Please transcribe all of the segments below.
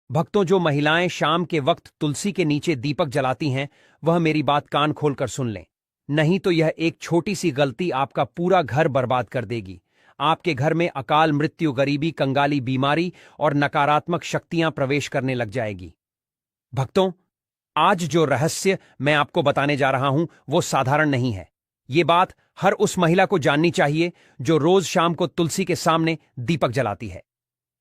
भक्तों, जो महिलाएं शाम के वक्त तुलसी के नीचे दीपक जलाती हैं, वह मेरी बात कान खोलकर सुन लें। नहीं तो यह एक छोटी सी गलती आपका पूरा घर बर्बाद कर देगी। आपके घर में अकाल मृत्यु, गरीबी, कंगाली, बीमारी और नकारात्मक शक्तियां प्रवेश करने लग जाएगी। भक्तों, आज जो रहस्य मैं आपको बताने जा रहा हूं वो साधारण नहीं है। ये बात हर उस महिला को जाननी चाहिए जो रोज शाम को तुलसी के सामने दीपक जलाती है,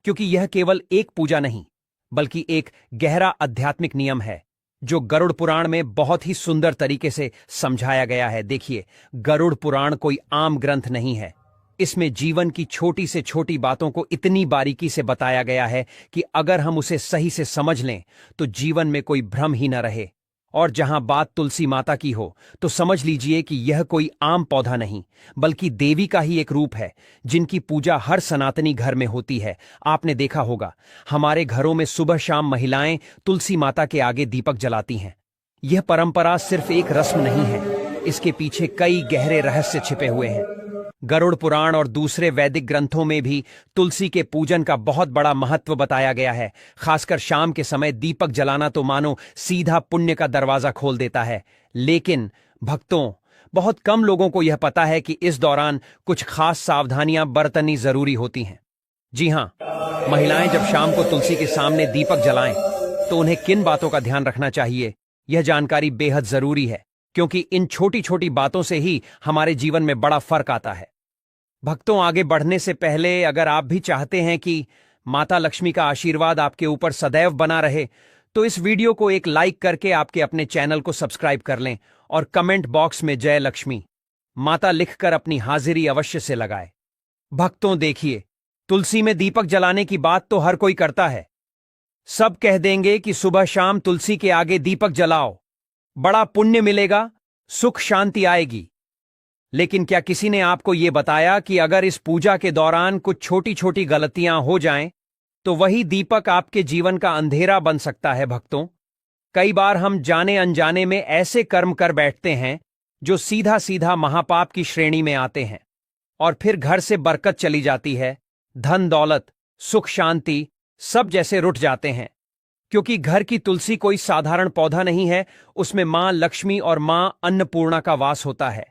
क्योंकि यह केवल एक पूजा नहीं बल्कि एक गहरा आध्यात्मिक नियम है जो गरुड़ पुराण में बहुत ही सुंदर तरीके से समझाया गया है। देखिए, गरुड़ पुराण कोई आम ग्रंथ नहीं है। इसमें जीवन की छोटी से छोटी बातों को इतनी बारीकी से बताया गया है कि अगर हम उसे सही से समझ लें तो जीवन में कोई भ्रम ही न रहे। और जहां बात तुलसी माता की हो तो समझ लीजिए कि यह कोई आम पौधा नहीं बल्कि देवी का ही एक रूप है, जिनकी पूजा हर सनातनी घर में होती है। आपने देखा होगा, हमारे घरों में सुबह शाम महिलाएं तुलसी माता के आगे दीपक जलाती हैं। यह परंपरा सिर्फ एक रस्म नहीं है, इसके पीछे कई गहरे रहस्य छिपे हुए हैं। गरुड़ पुराण और दूसरे वैदिक ग्रंथों में भी तुलसी के पूजन का बहुत बड़ा महत्व बताया गया है। खासकर शाम के समय दीपक जलाना तो मानो सीधा पुण्य का दरवाजा खोल देता है। लेकिन भक्तों, बहुत कम लोगों को यह पता है कि इस दौरान कुछ खास सावधानियां बरतनी जरूरी होती हैं। जी हां, महिलाएं जब शाम को तुलसी के सामने दीपक जलाएं तो उन्हें किन बातों का ध्यान रखना चाहिए, यह जानकारी बेहद जरूरी है, क्योंकि इन छोटी छोटी बातों से ही हमारे जीवन में बड़ा फर्क आता है। भक्तों, आगे बढ़ने से पहले अगर आप भी चाहते हैं कि माता लक्ष्मी का आशीर्वाद आपके ऊपर सदैव बना रहे, तो इस वीडियो को एक लाइक करके आपके अपने चैनल को सब्सक्राइब कर लें और कमेंट बॉक्स में जय लक्ष्मी माता लिखकर अपनी हाजिरी अवश्य से लगाएं। भक्तों देखिए, तुलसी में दीपक जलाने की बात तो हर कोई करता है। सब कह देंगे कि सुबह शाम तुलसी के आगे दीपक जलाओ, बड़ा पुण्य मिलेगा, सुख शांति आएगी। लेकिन क्या किसी ने आपको यह बताया कि अगर इस पूजा के दौरान कुछ छोटी छोटी गलतियां हो जाएं, तो वही दीपक आपके जीवन का अंधेरा बन सकता है। भक्तों, कई बार हम जाने अनजाने में ऐसे कर्म कर बैठते हैं जो सीधा सीधा महापाप की श्रेणी में आते हैं, और फिर घर से बरकत चली जाती है, धन दौलत, सुख शांति सब जैसे रुठ जाते हैं। क्योंकि घर की तुलसी कोई साधारण पौधा नहीं है, उसमें मां लक्ष्मी और मां अन्नपूर्णा का वास होता है।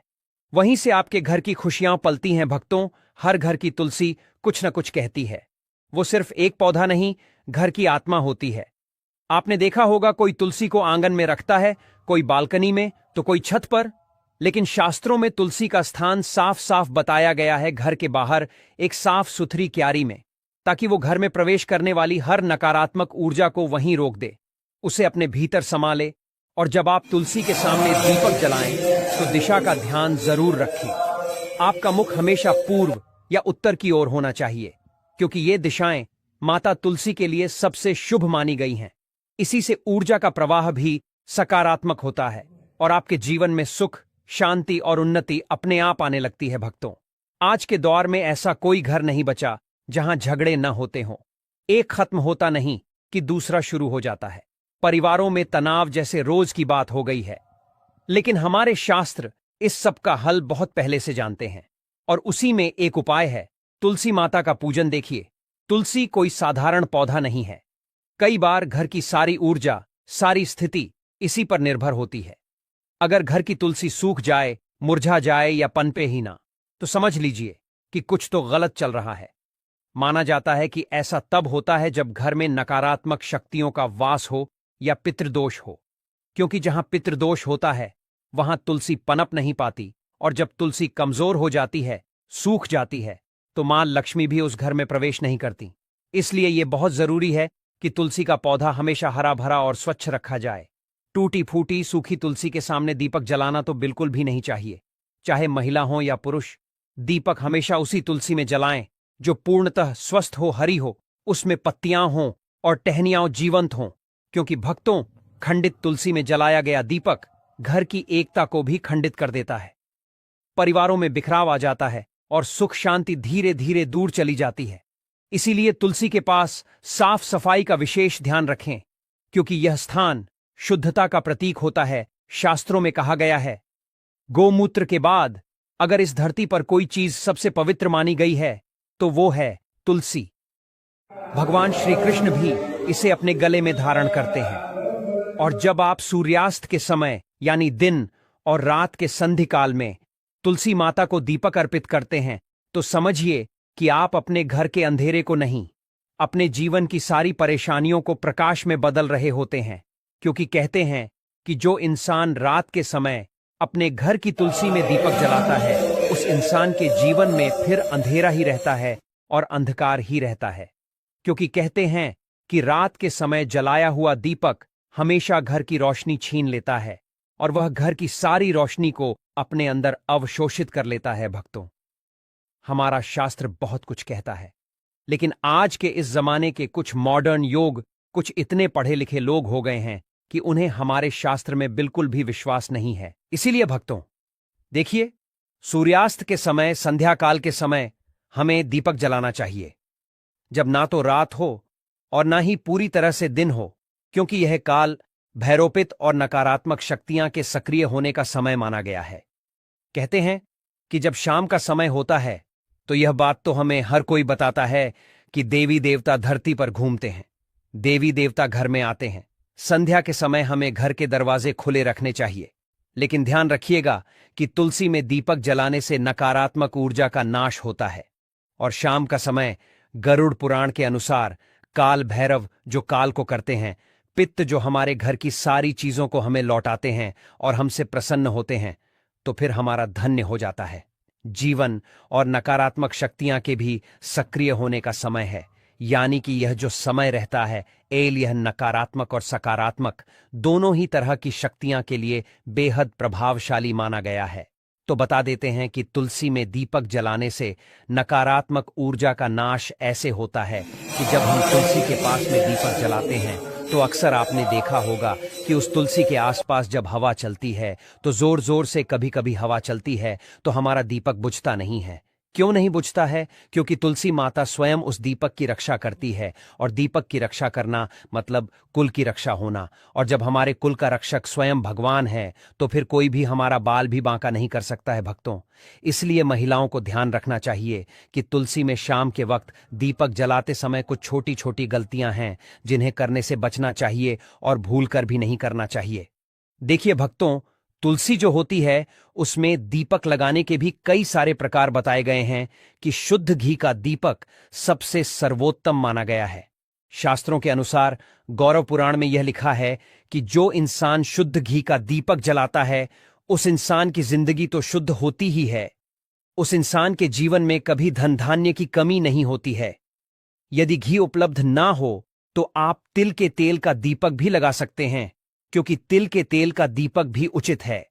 वहीं से आपके घर की खुशियां पलती हैं। भक्तों, हर घर की तुलसी कुछ न कुछ कहती है। वो सिर्फ एक पौधा नहीं, घर की आत्मा होती है। आपने देखा होगा, कोई तुलसी को आंगन में रखता है, कोई बालकनी में, तो कोई छत पर। लेकिन शास्त्रों में तुलसी का स्थान साफ साफ बताया गया है, घर के बाहर एक साफ सुथरी क्यारी में, ताकि वो घर में प्रवेश करने वाली हर नकारात्मक ऊर्जा को वहीं रोक दे, उसे अपने भीतर समा ले। और जब आप तुलसी के सामने दीपक जलाएं तो दिशा का ध्यान जरूर रखें। आपका मुख हमेशा पूर्व या उत्तर की ओर होना चाहिए, क्योंकि ये दिशाएं माता तुलसी के लिए सबसे शुभ मानी गई हैं। इसी से ऊर्जा का प्रवाह भी सकारात्मक होता है और आपके जीवन में सुख, शांति और उन्नति अपने आप आने लगती है। भक्तों, आज के दौर में ऐसा कोई घर नहीं बचा जहां झगड़े न होते हों। एक खत्म होता नहीं कि दूसरा शुरू हो जाता है। परिवारों में तनाव जैसे रोज की बात हो गई है। लेकिन हमारे शास्त्र इस सब का हल बहुत पहले से जानते हैं, और उसी में एक उपाय है, तुलसी माता का पूजन। देखिए, तुलसी कोई साधारण पौधा नहीं है। कई बार घर की सारी ऊर्जा, सारी स्थिति इसी पर निर्भर होती है। अगर घर की तुलसी सूख जाए, मुरझा जाए या पनपे ही ना, तो समझ लीजिए कि कुछ तो गलत चल रहा है। माना जाता है कि ऐसा तब होता है जब घर में नकारात्मक शक्तियों का वास हो या पितृदोष हो, क्योंकि जहां पितृदोष होता है वहां तुलसी पनप नहीं पाती, और जब तुलसी कमजोर हो जाती है, सूख जाती है, तो मां लक्ष्मी भी उस घर में प्रवेश नहीं करती। इसलिए यह बहुत जरूरी है कि तुलसी का पौधा हमेशा हरा भरा और स्वच्छ रखा जाए। टूटी फूटी सूखी तुलसी के सामने दीपक जलाना तो बिल्कुल भी नहीं चाहिए। चाहे महिला हो या पुरुष, दीपक हमेशा उसी तुलसी में जलाएं जो पूर्णतः स्वस्थ हो, हरी हो, उसमें पत्तियां हों और टहनियां जीवंत हों। क्योंकि भक्तों, खंडित तुलसी में जलाया गया दीपक घर की एकता को भी खंडित कर देता है। परिवारों में बिखराव आ जाता है और सुख शांति धीरे धीरे दूर चली जाती है। इसीलिए तुलसी के पास साफ सफाई का विशेष ध्यान रखें, क्योंकि यह स्थान शुद्धता का प्रतीक होता है। शास्त्रों में कहा गया है, गोमूत्र के बाद अगर इस धरती पर कोई चीज सबसे पवित्र मानी गई है तो वो है तुलसी। भगवान श्री कृष्ण भी इसे अपने गले में धारण करते हैं। और जब आप सूर्यास्त के समय यानी दिन और रात के संधिकाल में तुलसी माता को दीपक अर्पित करते हैं तो समझिए कि आप अपने घर के अंधेरे को नहीं, अपने जीवन की सारी परेशानियों को प्रकाश में बदल रहे होते हैं। क्योंकि कहते हैं कि जो इंसान रात के समय अपने घर की तुलसी में दीपक जलाता है उस इंसान के जीवन में फिर अंधेरा ही रहता है और अंधकार ही रहता है। क्योंकि कहते हैं कि रात के समय जलाया हुआ दीपक हमेशा घर की रोशनी छीन लेता है और वह घर की सारी रोशनी को अपने अंदर अवशोषित कर लेता है। भक्तों, हमारा शास्त्र बहुत कुछ कहता है, लेकिन आज के इस जमाने के कुछ मॉडर्न योग कुछ इतने पढ़े लिखे लोग हो गए हैं कि उन्हें हमारे शास्त्र में बिल्कुल भी विश्वास नहीं है। इसीलिए भक्तों, देखिए, सूर्यास्त के समय, संध्या काल के समय हमें दीपक जलाना चाहिए, जब ना तो रात हो और ना ही पूरी तरह से दिन हो, क्योंकि यह काल भैरोपित और नकारात्मक शक्तियां के सक्रिय होने का समय माना गया है। कहते हैं कि जब शाम का समय होता है तो यह बात तो हमें हर कोई बताता है कि देवी देवता धरती पर घूमते हैं, देवी देवता घर में आते हैं। संध्या के समय हमें घर के दरवाजे खुले रखने चाहिए, लेकिन ध्यान रखिएगा कि तुलसी में दीपक जलाने से नकारात्मक ऊर्जा का नाश होता है। और शाम का समय गरुड़ पुराण के अनुसार काल भैरव जो काल को करते हैं, पित्त जो हमारे घर की सारी चीजों को हमें लौटाते हैं और हमसे प्रसन्न होते हैं, तो फिर हमारा धन्य हो जाता है। जीवन और नकारात्मक शक्तियां के भी सक्रिय होने का समय है, यानी कि यह जो समय रहता है यह नकारात्मक और सकारात्मक दोनों ही तरह की शक्तियां के लिए बेहद प्रभावशाली माना गया है। तो बता देते हैं कि तुलसी में दीपक जलाने से नकारात्मक ऊर्जा का नाश ऐसे होता है कि जब हम तुलसी के पास में दीपक जलाते हैं तो अक्सर आपने देखा होगा कि उस तुलसी के आसपास जब हवा चलती है तो जोर जोर से कभी कभी हवा चलती है तो हमारा दीपक बुझता नहीं है। क्यों नहीं बुझता है? क्योंकि तुलसी माता स्वयं उस दीपक की रक्षा करती है, और दीपक की रक्षा करना मतलब कुल की रक्षा होना। और जब हमारे कुल का रक्षक स्वयं भगवान है तो फिर कोई भी हमारा बाल भी बांका नहीं कर सकता है। भक्तों, इसलिए महिलाओं को ध्यान रखना चाहिए कि तुलसी में शाम के वक्त दीपक जलाते समय कुछ छोटी छोटी गलतियां हैं जिन्हें करने से बचना चाहिए और भूल कर भी नहीं करना चाहिए। देखिए भक्तों, तुलसी जो होती है उसमें दीपक लगाने के भी कई सारे प्रकार बताए गए हैं कि शुद्ध घी का दीपक सबसे सर्वोत्तम माना गया है। शास्त्रों के अनुसार गौरव पुराण में यह लिखा है कि जो इंसान शुद्ध घी का दीपक जलाता है उस इंसान की जिंदगी तो शुद्ध होती ही है, उस इंसान के जीवन में कभी धन धान्य की कमी नहीं होती है। यदि घी उपलब्ध ना हो तो आप तिल के तेल का दीपक भी लगा सकते हैं, क्योंकि तिल के तेल का दीपक भी उचित है।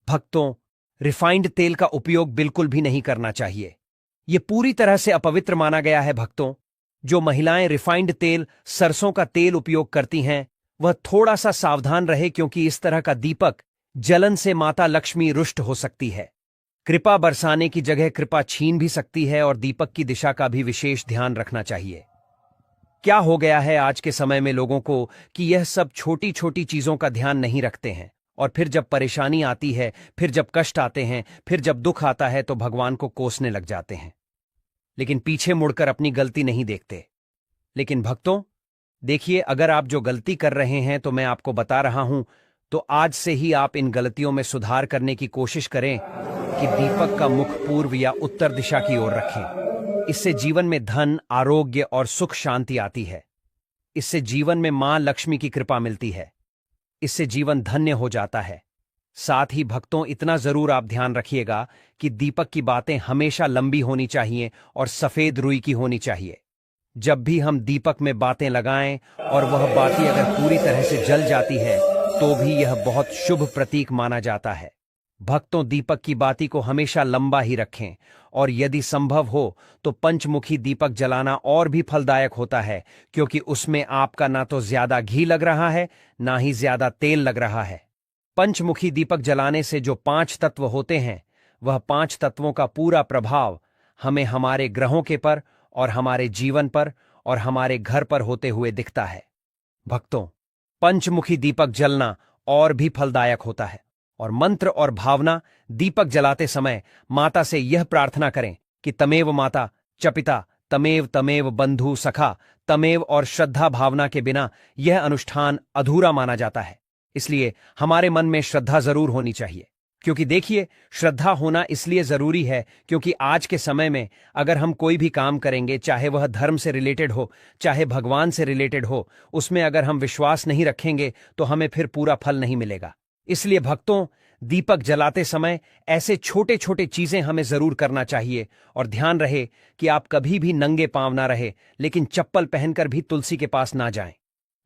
भक्तों, रिफाइंड तेल का उपयोग बिल्कुल भी नहीं करना चाहिए, यह पूरी तरह से अपवित्र माना गया है। भक्तों, जो महिलाएं रिफाइंड तेल, सरसों का तेल उपयोग करती हैं वह थोड़ा सा सावधान रहे, क्योंकि इस तरह का दीपक जलन से माता लक्ष्मी रुष्ट हो सकती है, कृपा बरसाने की जगह कृपा छीन भी सकती है, और दीपक की दिशा का भी विशेष ध्यान रखना चाहिए। क्या हो गया है आज के समय में लोगों को कि यह सब छोटी छोटी चीजों का ध्यान नहीं रखते हैं, और फिर जब परेशानी आती है, फिर जब कष्ट आते हैं, फिर जब दुख आता है तो भगवान को कोसने लग जाते हैं, लेकिन पीछे मुड़कर अपनी गलती नहीं देखते। लेकिन भक्तों देखिए, अगर आप जो गलती कर रहे हैं तो मैं आपको बता रहा हूं, तो आज से ही आप इन गलतियों में सुधार करने की कोशिश करें कि दीपक का मुख पूर्व या उत्तर दिशा की ओर रखें। इससे जीवन में धन, आरोग्य और सुख शांति आती है। इससे जीवन में मां लक्ष्मी की कृपा मिलती है। इससे जीवन धन्य हो जाता है। साथ ही भक्तों, इतना जरूर आप ध्यान रखिएगा कि दीपक की बातें हमेशा लंबी होनी चाहिए और सफेद रुई की होनी चाहिए। जब भी हम दीपक में बातें लगाएं और वह बाती अगर पूरी तरह से जल जाती है तो भी यह बहुत शुभ प्रतीक माना जाता है। भक्तों, दीपक की बाती को हमेशा लंबा ही रखें, और यदि संभव हो तो पंचमुखी दीपक जलाना और भी फलदायक होता है, क्योंकि उसमें आपका ना तो ज्यादा घी लग रहा है ना ही ज्यादा तेल लग रहा है। पंचमुखी दीपक जलाने से जो 5 तत्व होते हैं वह 5 तत्वों का पूरा प्रभाव हमें हमारे ग्रहों के पर और हमारे जीवन पर और हमारे घर पर होते हुए दिखता है। भक्तों, पंचमुखी दीपक जलना और भी फलदायक होता है, और मंत्र और भावना दीपक जलाते समय माता से यह प्रार्थना करें कि तमेव माता च पिता तमेव तमेव बंधु सखा तमेव और श्रद्धा भावना के बिना यह अनुष्ठान अधूरा माना जाता है। इसलिए हमारे मन में श्रद्धा जरूर होनी चाहिए। क्योंकि देखिए, श्रद्धा होना इसलिए जरूरी है क्योंकि आज के समय में अगर हम कोई भी काम करेंगे, चाहे वह धर्म से रिलेटेड हो, चाहे भगवान से रिलेटेड हो, उसमें अगर हम विश्वास नहीं रखेंगे तो हमें फिर पूरा फल नहीं मिलेगा। इसलिए भक्तों, दीपक जलाते समय ऐसे छोटे छोटे चीजें हमें जरूर करना चाहिए। और ध्यान रहे कि आप कभी भी नंगे पांव ना रहे, लेकिन चप्पल पहनकर भी तुलसी के पास ना जाएं।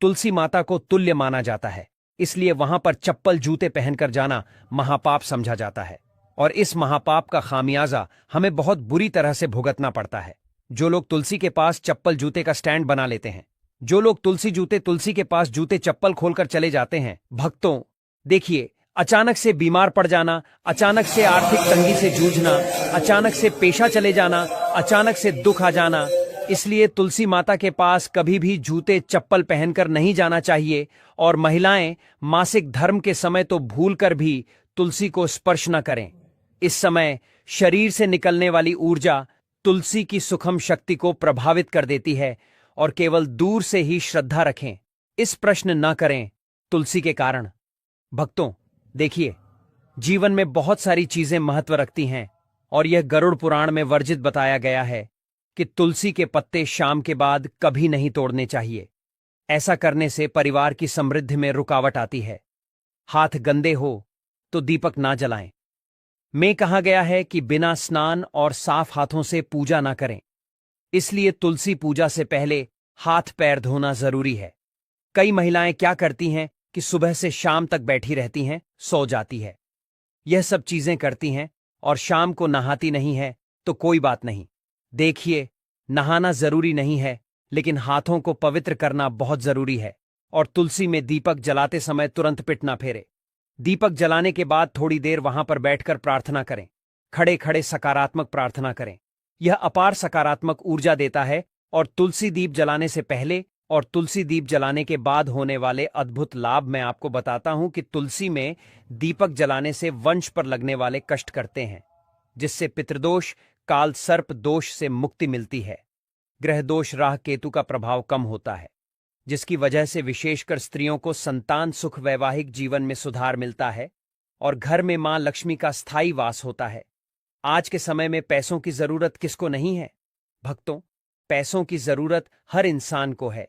तुलसी माता को तुल्य माना जाता है, इसलिए वहां पर चप्पल जूते पहनकर जाना महापाप समझा जाता है। और इस महापाप का खामियाजा हमें बहुत बुरी तरह से भुगतना पड़ता है। जो लोग तुलसी के पास चप्पल जूते का स्टैंड बना लेते हैं, जो लोग तुलसी के पास जूते चप्पल खोलकर चले जाते हैं, भक्तों देखिए, अचानक से बीमार पड़ जाना, अचानक से आर्थिक तंगी से जूझना, अचानक से पेशा चले जाना, अचानक से दुख आ जाना। इसलिए तुलसी माता के पास कभी भी जूते चप्पल पहनकर नहीं जाना चाहिए। और महिलाएं मासिक धर्म के समय तो भूलकर भी तुलसी को स्पर्श न करें। इस समय शरीर से निकलने वाली ऊर्जा तुलसी की सुखम शक्ति को प्रभावित कर देती है। और केवल दूर से ही श्रद्धा रखें, इस प्रश्न न करें तुलसी के कारण। भक्तों देखिए, जीवन में बहुत सारी चीजें महत्व रखती हैं और यह गरुड़ पुराण में वर्जित बताया गया है कि तुलसी के पत्ते शाम के बाद कभी नहीं तोड़ने चाहिए। ऐसा करने से परिवार की समृद्धि में रुकावट आती है। हाथ गंदे हो तो दीपक ना जलाएं। में कहा गया है कि बिना स्नान और साफ हाथों से पूजा ना करें। इसलिए तुलसी पूजा से पहले हाथ पैर धोना जरूरी है। कई महिलाएं क्या करती हैं कि सुबह से शाम तक बैठी रहती हैं, सो जाती है, यह सब चीजें करती हैं और शाम को नहाती नहीं है। तो कोई बात नहीं। देखिए, नहाना जरूरी नहीं है, लेकिन हाथों को पवित्र करना बहुत जरूरी है। और तुलसी में दीपक जलाते समय तुरंत पिट ना फेरे। दीपक जलाने के बाद थोड़ी देर वहां पर बैठकर प्रार्थना करें। खड़े खड़े सकारात्मक प्रार्थना करें, यह अपार सकारात्मक ऊर्जा देता है। और तुलसी दीप जलाने से पहले और तुलसी दीप जलाने के बाद होने वाले अद्भुत लाभ मैं आपको बताता हूं कि तुलसी में दीपक जलाने से वंश पर लगने वाले कष्ट करते हैं, जिससे पितृदोष, काल सर्प दोष से मुक्ति मिलती है। ग्रह दोष, राह केतु का प्रभाव कम होता है, जिसकी वजह से विशेषकर स्त्रियों को संतान सुख, वैवाहिक जीवन में सुधार मिलता है और घर में मां लक्ष्मी का स्थायी वास होता है। आज के समय में पैसों की जरूरत किसको नहीं है भक्तों? पैसों की जरूरत हर इंसान को है।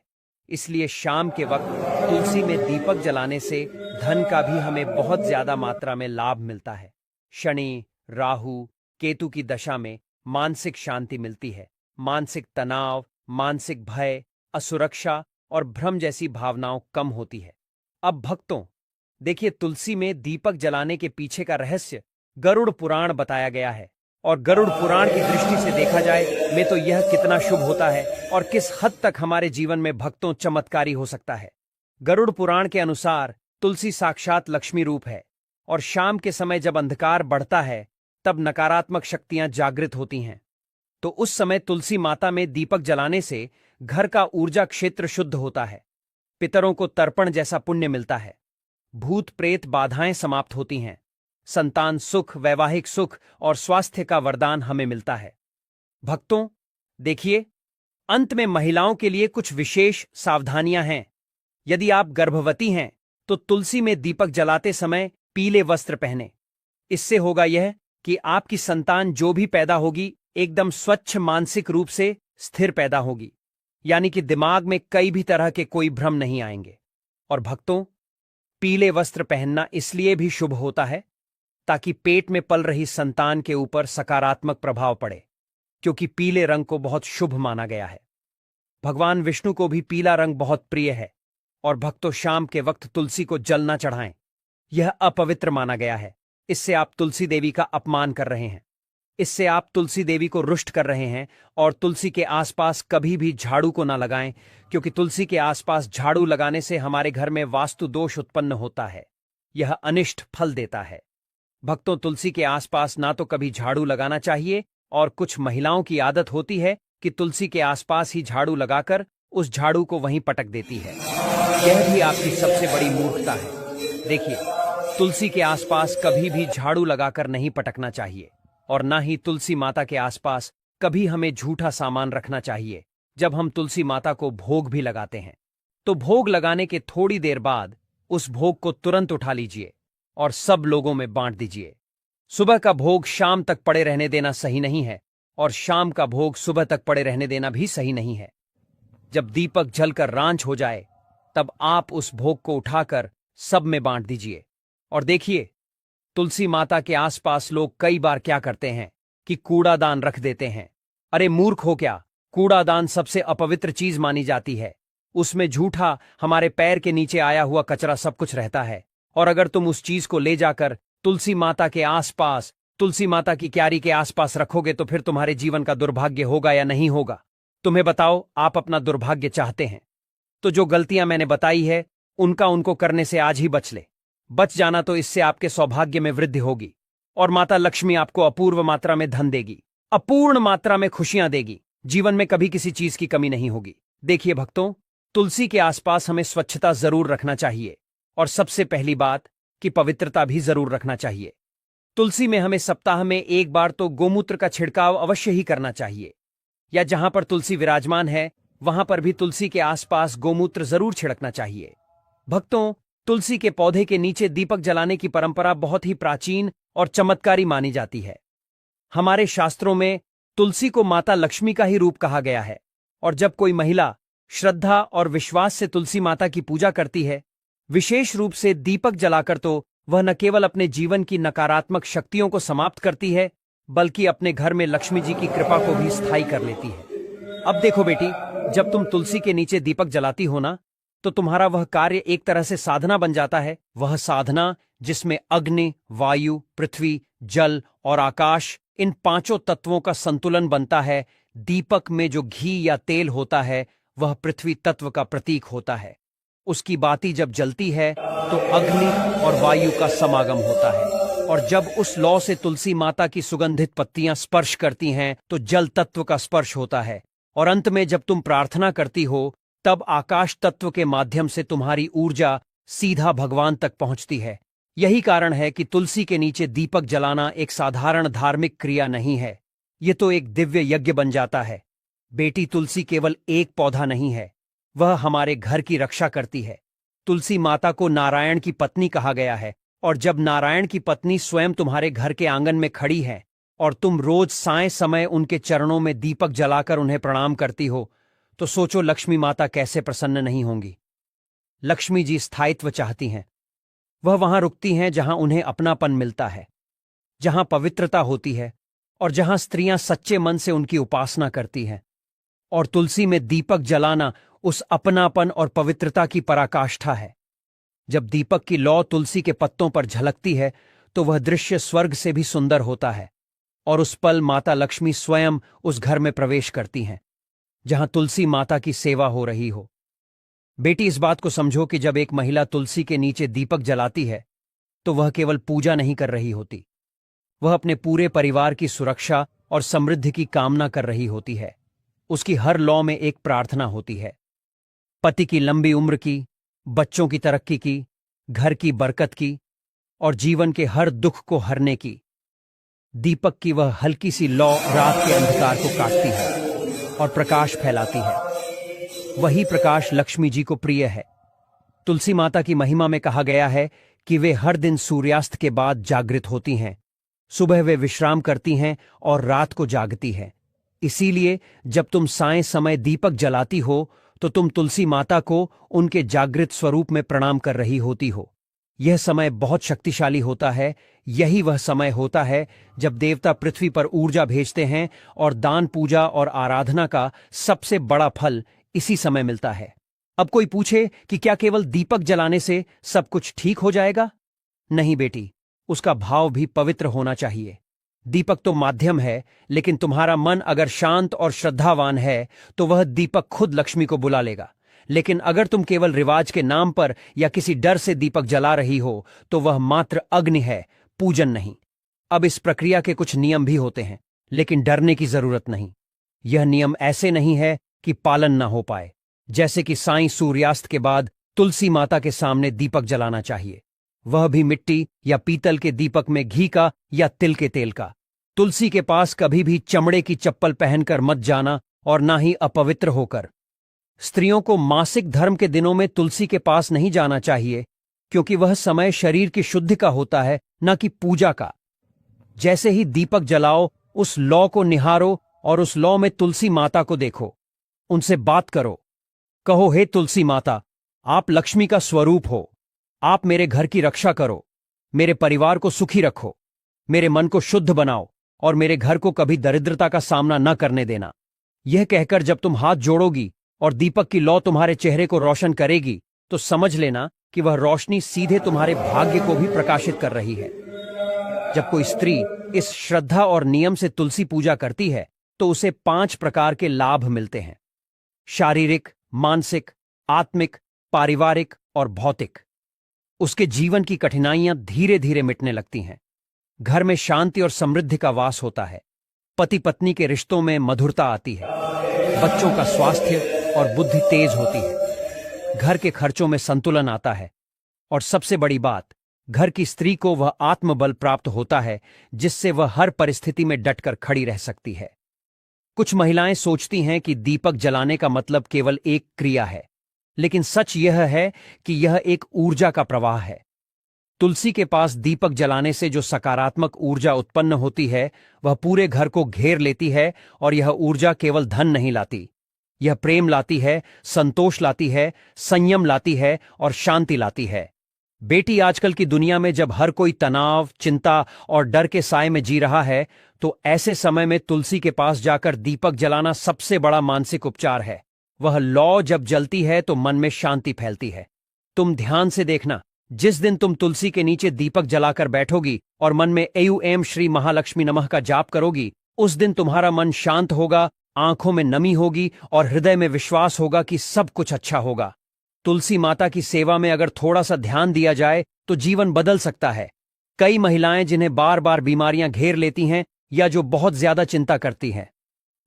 इसलिए शाम के वक्त तुलसी में दीपक जलाने से धन का भी हमें बहुत ज्यादा मात्रा में लाभ मिलता है। शनि, राहु, केतु की दशा में मानसिक शांति मिलती है। मानसिक तनाव, मानसिक भय, असुरक्षा और भ्रम जैसी भावनाओं कम होती है। अब भक्तों देखिए, तुलसी में दीपक जलाने के पीछे का रहस्य गरुड़ पुराण बताया गया है। और गरुड़ पुराण की दृष्टि से देखा जाए में तो यह कितना शुभ होता है और किस हद तक हमारे जीवन में भक्तों चमत्कारी हो सकता है। गरुड़ पुराण के अनुसार तुलसी साक्षात लक्ष्मी रूप है और शाम के समय जब अंधकार बढ़ता है तब नकारात्मक शक्तियां जागृत होती हैं। तो उस समय तुलसी माता में दीपक जलाने से घर का ऊर्जा क्षेत्र शुद्ध होता है। पितरों को तर्पण जैसा पुण्य मिलता है। भूत प्रेत बाधाएं समाप्त होती हैं। संतान सुख, वैवाहिक सुख और स्वास्थ्य का वरदान हमें मिलता है। भक्तों देखिए, अंत में महिलाओं के लिए कुछ विशेष सावधानियां हैं। यदि आप गर्भवती हैं तो तुलसी में दीपक जलाते समय पीले वस्त्र पहने। इससे होगा यह कि आपकी संतान जो भी पैदा होगी एकदम स्वच्छ, मानसिक रूप से स्थिर पैदा होगी, यानी कि दिमाग में कई भी तरह के कोई भ्रम नहीं आएंगे। और भक्तों, पीले वस्त्र पहनना इसलिए भी शुभ होता है ताकि पेट में पल रही संतान के ऊपर सकारात्मक प्रभाव पड़े, क्योंकि पीले रंग को बहुत शुभ माना गया है। भगवान विष्णु को भी पीला रंग बहुत प्रिय है। और भक्तों, शाम के वक्त तुलसी को जल न चढ़ाएं, यह अपवित्र माना गया है। इससे आप तुलसी देवी का अपमान कर रहे हैं। इससे आप तुलसी देवी को रुष्ट कर रहे हैं। और तुलसी के आसपास कभी भी झाड़ू को ना लगाएं, क्योंकि तुलसी के आसपास झाड़ू लगाने से हमारे घर में वास्तु दोष उत्पन्न होता है। यह अनिष्ट फल देता है। भक्तों, तुलसी के आसपास ना तो कभी झाड़ू लगाना चाहिए और कुछ महिलाओं की आदत होती है कि तुलसी के आसपास ही झाड़ू लगाकर उस झाड़ू को वहीं पटक देती है। यह भी आपकी सबसे बड़ी मूर्खता है। देखिए, तुलसी के आसपास कभी भी झाड़ू लगाकर नहीं पटकना चाहिए और ना ही तुलसी माता के आसपास कभी हमें झूठा सामान रखना चाहिए। जब हम तुलसी माता को भोग भी लगाते हैं तो भोग लगाने के थोड़ी देर बाद उस भोग को तुरंत उठा लीजिए और सब लोगों में बांट दीजिए। सुबह का भोग शाम तक पड़े रहने देना सही नहीं है और शाम का भोग सुबह तक पड़े रहने देना भी सही नहीं है। जब दीपक जलकर रांझ हो जाए तब आप उस भोग को उठाकर सब में बांट दीजिए। और देखिए, तुलसी माता के आसपास लोग कई बार क्या करते हैं कि कूड़ादान रख देते हैं। अरे मूर्ख हो क्या, कूड़ादान सबसे अपवित्र चीज मानी जाती है। उसमें झूठा हमारे पैर के नीचे आया हुआ कचरा सब कुछ रहता है। और अगर तुम उस चीज को ले जाकर तुलसी माता के आसपास, तुलसी माता की क्यारी के आसपास रखोगे तो फिर तुम्हारे जीवन का दुर्भाग्य होगा या नहीं होगा? तुम्हें बताओ, आप अपना दुर्भाग्य चाहते हैं तो जो गलतियां मैंने बताई है उनको करने से आज ही बच ले। बच जाना तो इससे आपके सौभाग्य में वृद्धि होगी और माता लक्ष्मी आपको अपूर्व मात्रा में धन देगी, अपूर्ण मात्रा में खुशियां देगी। जीवन में कभी किसी चीज की कमी नहीं होगी। देखिए भक्तों, तुलसी के आसपास हमें स्वच्छता जरूर रखना चाहिए और सबसे पहली बात कि पवित्रता भी जरूर रखना चाहिए। तुलसी में हमें सप्ताह में एक बार तो गोमूत्र का छिड़काव अवश्य ही करना चाहिए, या जहां पर तुलसी विराजमान है वहां पर भी तुलसी के आसपास गोमूत्र जरूर छिड़कना चाहिए। भक्तों, तुलसी के पौधे के नीचे दीपक जलाने की परंपरा बहुत ही प्राचीन और चमत्कारी मानी जाती है। हमारे शास्त्रों में तुलसी को माता लक्ष्मी का ही रूप कहा गया है और जब कोई महिला श्रद्धा और विश्वास से तुलसी माता की पूजा करती है, विशेष रूप से दीपक जलाकर, तो वह न केवल अपने जीवन की नकारात्मक शक्तियों को समाप्त करती है बल्कि अपने घर में लक्ष्मी जी की कृपा को भी स्थायी कर लेती है। अब देखो बेटी, जब तुम तुलसी के नीचे दीपक जलाती हो ना, तो तुम्हारा वह कार्य एक तरह से साधना बन जाता है। वह साधना जिसमें अग्नि, वायु, पृथ्वी, जल और आकाश, इन पांचों तत्वों का संतुलन बनता है। दीपक में जो घी या तेल होता है वह पृथ्वी तत्व का प्रतीक होता है। उसकी बाती जब जलती है तो अग्नि और वायु का समागम होता है और जब उस लौ से तुलसी माता की सुगंधित पत्तियां स्पर्श करती हैं तो जल तत्व का स्पर्श होता है। और अंत में जब तुम प्रार्थना करती हो तब आकाश तत्व के माध्यम से तुम्हारी ऊर्जा सीधा भगवान तक पहुंचती है। यही कारण है कि तुलसी के नीचे दीपक जलाना एक साधारण धार्मिक क्रिया नहीं है, ये तो एक दिव्य यज्ञ बन जाता है। बेटी, तुलसी केवल एक पौधा नहीं है, वह हमारे घर की रक्षा करती है। तुलसी माता को नारायण की पत्नी कहा गया है और जब नारायण की पत्नी स्वयं तुम्हारे घर के आंगन में खड़ी है और तुम रोज साय समय उनके चरणों में दीपक जलाकर उन्हें प्रणाम करती हो, तो सोचो लक्ष्मी माता कैसे प्रसन्न नहीं होंगी। लक्ष्मी जी स्थायित्व चाहती हैं। वह वहां रुकती हैं जहां उन्हें अपनापन मिलता है, जहां पवित्रता होती है और जहां स्त्रियां सच्चे मन से उनकी उपासना करती हैं। और तुलसी में दीपक जलाना उस अपनापन और पवित्रता की पराकाष्ठा है। जब दीपक की लौ तुलसी के पत्तों पर झलकती है तो वह दृश्य स्वर्ग से भी सुंदर होता है और उस पल माता लक्ष्मी स्वयं उस घर में प्रवेश करती हैं जहां तुलसी माता की सेवा हो रही हो। बेटी, इस बात को समझो कि जब एक महिला तुलसी के नीचे दीपक जलाती है तो वह केवल पूजा नहीं कर रही होती, वह अपने पूरे परिवार की सुरक्षा और समृद्धि की कामना कर रही होती है। उसकी हर लौ में एक प्रार्थना होती है, पति की लंबी उम्र की, बच्चों की तरक्की की, घर की बरकत की और जीवन के हर दुख को हरने की। दीपक की वह हल्की सी लौ रात के अंधकार को काटती है और प्रकाश फैलाती है। वही प्रकाश लक्ष्मी जी को प्रिय है। तुलसी माता की महिमा में कहा गया है कि वे हर दिन सूर्यास्त के बाद जागृत होती हैं। सुबह वे विश्राम करती हैं और रात को जागती हैं। इसीलिए जब तुम साय समय दीपक जलाती हो तो तुम तुलसी माता को उनके जागृत स्वरूप में प्रणाम कर रही होती हो। यह समय बहुत शक्तिशाली होता है। यही वह समय होता है जब देवता पृथ्वी पर ऊर्जा भेजते हैं और दान, पूजा और आराधना का सबसे बड़ा फल इसी समय मिलता है। अब कोई पूछे कि क्या केवल दीपक जलाने से सब कुछ ठीक हो जाएगा? नहीं बेटी, उसका भाव भी पवित्र होना चाहिए। दीपक तो माध्यम है, लेकिन तुम्हारा मन अगर शांत और श्रद्धावान है तो वह दीपक खुद लक्ष्मी को बुला लेगा। लेकिन अगर तुम केवल रिवाज के नाम पर या किसी डर से दीपक जला रही हो तो वह मात्र अग्नि है, पूजन नहीं। अब इस प्रक्रिया के कुछ नियम भी होते हैं, लेकिन डरने की जरूरत नहीं। यह नियम ऐसे नहीं है कि पालन न हो पाए। जैसे कि साईं सूर्यास्त के बाद तुलसी माता के सामने दीपक जलाना चाहिए, वह भी मिट्टी या पीतल के दीपक में घी का या तिल के तेल का। तुलसी के पास कभी भी चमड़े की चप्पल पहनकर मत जाना और ना ही अपवित्र होकर। स्त्रियों को मासिक धर्म के दिनों में तुलसी के पास नहीं जाना चाहिए, क्योंकि वह समय शरीर की शुद्धि का होता है, न कि पूजा का। जैसे ही दीपक जलाओ, उस लौ को निहारो और उस लौ में तुलसी माता को देखो। उनसे बात करो। कहो, हे तुलसी माता, आप लक्ष्मी का स्वरूप हो। आप मेरे घर की रक्षा करो, मेरे परिवार को सुखी रखो, मेरे मन को शुद्ध बनाओ और मेरे घर को कभी दरिद्रता का सामना न करने देना। यह कहकर जब तुम हाथ जोड़ोगी और दीपक की लौ तुम्हारे चेहरे को रोशन करेगी, तो समझ लेना कि वह रोशनी सीधे तुम्हारे भाग्य को भी प्रकाशित कर रही है। जब कोई स्त्री इस श्रद्धा और नियम से तुलसी पूजा करती है, तो उसे 5 प्रकार के लाभ मिलते हैं: शारीरिक, मानसिक, आत्मिक, पारिवारिक और भौतिक। उसके जीवन की कठिनाइयां धीरे धीरे मिटने लगती हैं। घर में शांति और समृद्धि का वास होता है। पति पत्नी के रिश्तों में मधुरता आती है। बच्चों का स्वास्थ्य और बुद्धि तेज होती है। घर के खर्चों में संतुलन आता है। और सबसे बड़ी बात, घर की स्त्री को वह आत्मबल प्राप्त होता है जिससे वह हर परिस्थिति में डटकर खड़ी रह सकती है। कुछ महिलाएं सोचती हैं कि दीपक जलाने का मतलब केवल एक क्रिया है, लेकिन सच यह है कि यह एक ऊर्जा का प्रवाह है। तुलसी के पास दीपक जलाने से जो सकारात्मक ऊर्जा उत्पन्न होती है, वह पूरे घर को घेर लेती है। और यह ऊर्जा केवल धन नहीं लाती, यह प्रेम लाती है, संतोष लाती है, संयम लाती है और शांति लाती है। बेटी, आजकल की दुनिया में जब हर कोई तनाव, चिंता और डर के साए में जी रहा है, तो ऐसे समय में तुलसी के पास जाकर दीपक जलाना सबसे बड़ा मानसिक उपचार है। वह लौ जब जलती है तो मन में शांति फैलती है। तुम ध्यान से देखना, जिस दिन तुम तुलसी के नीचे दीपक जलाकर बैठोगी और मन में एयू श्री महालक्ष्मी नमः का जाप करोगी, उस दिन तुम्हारा मन शांत होगा, आंखों में नमी होगी और हृदय में विश्वास होगा कि सब कुछ अच्छा होगा। तुलसी माता की सेवा में अगर थोड़ा सा ध्यान दिया जाए तो जीवन बदल सकता है। कई महिलाएं जिन्हें बार बार बीमारियां घेर लेती हैं या जो बहुत ज्यादा चिंता करती हैं,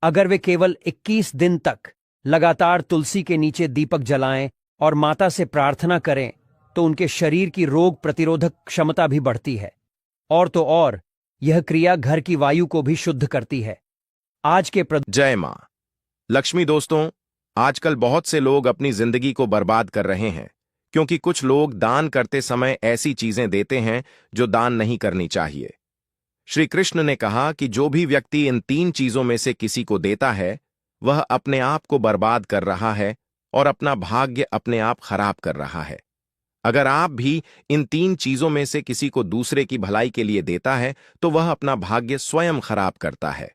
अगर वे केवल 21 दिन तक लगातार तुलसी के नीचे दीपक जलाएं और माता से प्रार्थना करें, तो उनके शरीर की रोग प्रतिरोधक क्षमता भी बढ़ती है। और तो और, यह क्रिया घर की वायु को भी शुद्ध करती है। आज के जय मां लक्ष्मी। दोस्तों, आजकल बहुत से लोग अपनी जिंदगी को बर्बाद कर रहे हैं, क्योंकि कुछ लोग दान करते समय ऐसी चीजें देते हैं जो दान नहीं करनी चाहिए। श्री कृष्ण ने कहा कि जो भी व्यक्ति इन 3 चीजों में से किसी को देता है, वह अपने आप को बर्बाद कर रहा है और अपना भाग्य अपने आप खराब कर रहा है। अगर आप भी इन 3 चीजों में से किसी को दूसरे की भलाई के लिए देता है, तो वह अपना भाग्य स्वयं खराब करता है।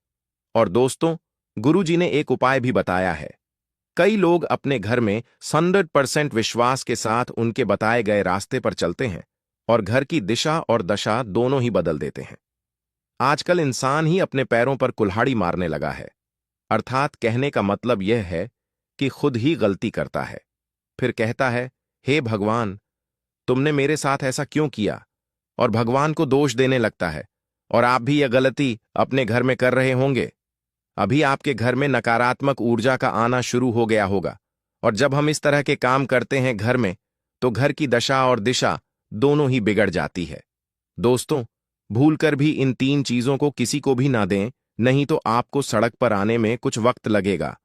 और दोस्तों, गुरुजी ने एक उपाय भी बताया है। कई लोग अपने घर में 100% विश्वास के साथ उनके बताए गए रास्ते पर चलते हैं और घर की दिशा और दशा दोनों ही बदल देते हैं। आजकल इंसान ही अपने पैरों पर कुल्हाड़ी मारने लगा है। अर्थात कहने का मतलब यह है कि खुद ही गलती करता है, फिर कहता है, हे भगवान, तुमने मेरे साथ ऐसा क्यों किया, और भगवान को दोष देने लगता है। और आप भी यह गलती अपने घर में कर रहे होंगे। अभी आपके घर में नकारात्मक ऊर्जा का आना शुरू हो गया होगा, और जब हम इस तरह के काम करते हैं घर में, तो घर की दशा और दिशा दोनों ही बिगड़ जाती है। दोस्तों, भूलकर भी इन 3 चीजों को किसी को भी ना दें, नहीं तो आपको सड़क पर आने में कुछ वक्त लगेगा।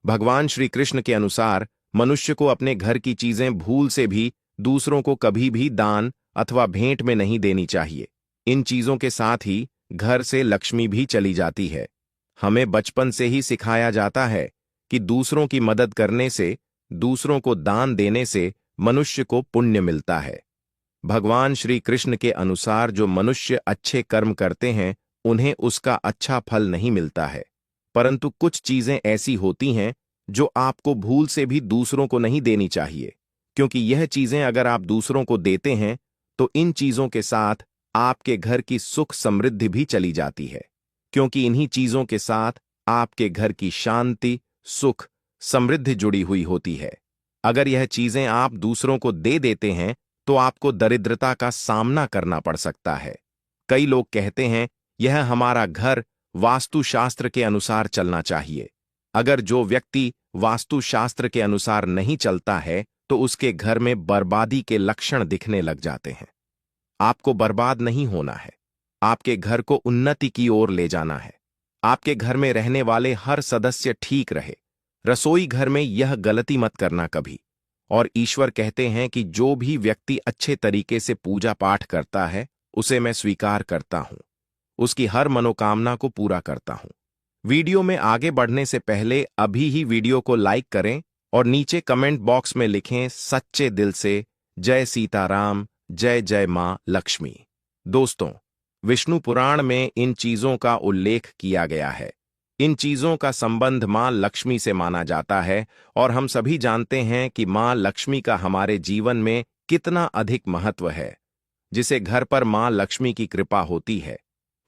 भगवान श्री कृष्ण के अनुसार मनुष्य को अपने घर की चीजें भूल से भी दूसरों को कभी भी दान अथवा भेंट में नहीं देनी चाहिए। इन चीजों के साथ ही घर से लक्ष्मी भी चली जाती है। हमें बचपन से ही सिखाया जाता है कि दूसरों की मदद करने से, दूसरों को दान देने से मनुष्य को पुण्य मिलता है। भगवान श्री कृष्ण के अनुसार जो मनुष्य अच्छे कर्म करते हैं, उन्हें उसका अच्छा फल नहीं मिलता है, परंतु कुछ चीजें ऐसी होती हैं जो आपको भूल से भी दूसरों को नहीं देनी चाहिए, क्योंकि यह चीजें अगर आप दूसरों को देते हैं, तो इन चीजों के साथ आपके घर की सुख समृद्धि भी चली जाती है, क्योंकि इन्हीं चीजों के साथ आपके घर की शांति, सुख, समृद्धि जुड़ी हुई होती है। अगर यह चीजें आप दूसरों को दे देते हैं, तो आपको दरिद्रता का सामना करना पड़ सकता है। कई लोग कहते हैं, यह हमारा घर वास्तुशास्त्र के अनुसार चलना चाहिए। अगर जो व्यक्ति वास्तुशास्त्र के अनुसार नहीं चलता है, तो उसके घर में बर्बादी के लक्षण दिखने लग जाते हैं। आपको बर्बाद नहीं होना है, आपके घर को उन्नति की ओर ले जाना है। आपके घर में रहने वाले हर सदस्य ठीक रहे। रसोई घर में यह गलती मत करना कभी। और ईश्वर कहते हैं कि जो भी व्यक्ति अच्छे तरीके से पूजा पाठ करता है उसे मैं स्वीकार करता हूं, उसकी हर मनोकामना को पूरा करता हूं। वीडियो में आगे बढ़ने से पहले अभी ही वीडियो को लाइक करें और नीचे कमेंट बॉक्स में लिखें सच्चे दिल से जय सीताराम, जय जय मां लक्ष्मी। दोस्तों, विष्णु पुराण में इन चीजों का उल्लेख किया गया है। इन चीजों का संबंध मां लक्ष्मी से माना जाता है और हम सभी जानते हैं कि मां लक्ष्मी का हमारे जीवन में कितना अधिक महत्व है। जिसे घर पर मां लक्ष्मी की कृपा होती है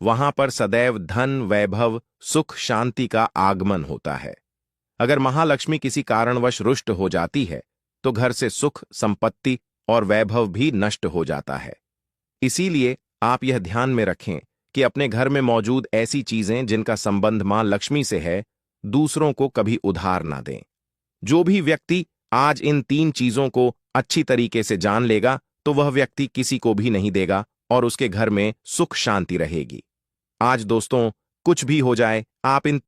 वहां पर सदैव धन, वैभव, सुख, शांति का आगमन होता है। अगर महालक्ष्मी किसी कारणवश रुष्ट हो जाती है तो घर से सुख, संपत्ति और वैभव भी नष्ट हो जाता है। इसीलिए आप यह ध्यान में रखें कि अपने घर में मौजूद ऐसी चीजें जिनका संबंध मां लक्ष्मी से है, दूसरों को कभी उधार ना दें। जो भी व्यक्ति आज इन 3 चीजों को अच्छी तरीके से जान लेगा तो वह व्यक्ति किसी को भी नहीं देगा और उसके घर में सुख शांति रहेगी। आज दोस्तों, कुछ भी हो जाए, आप इन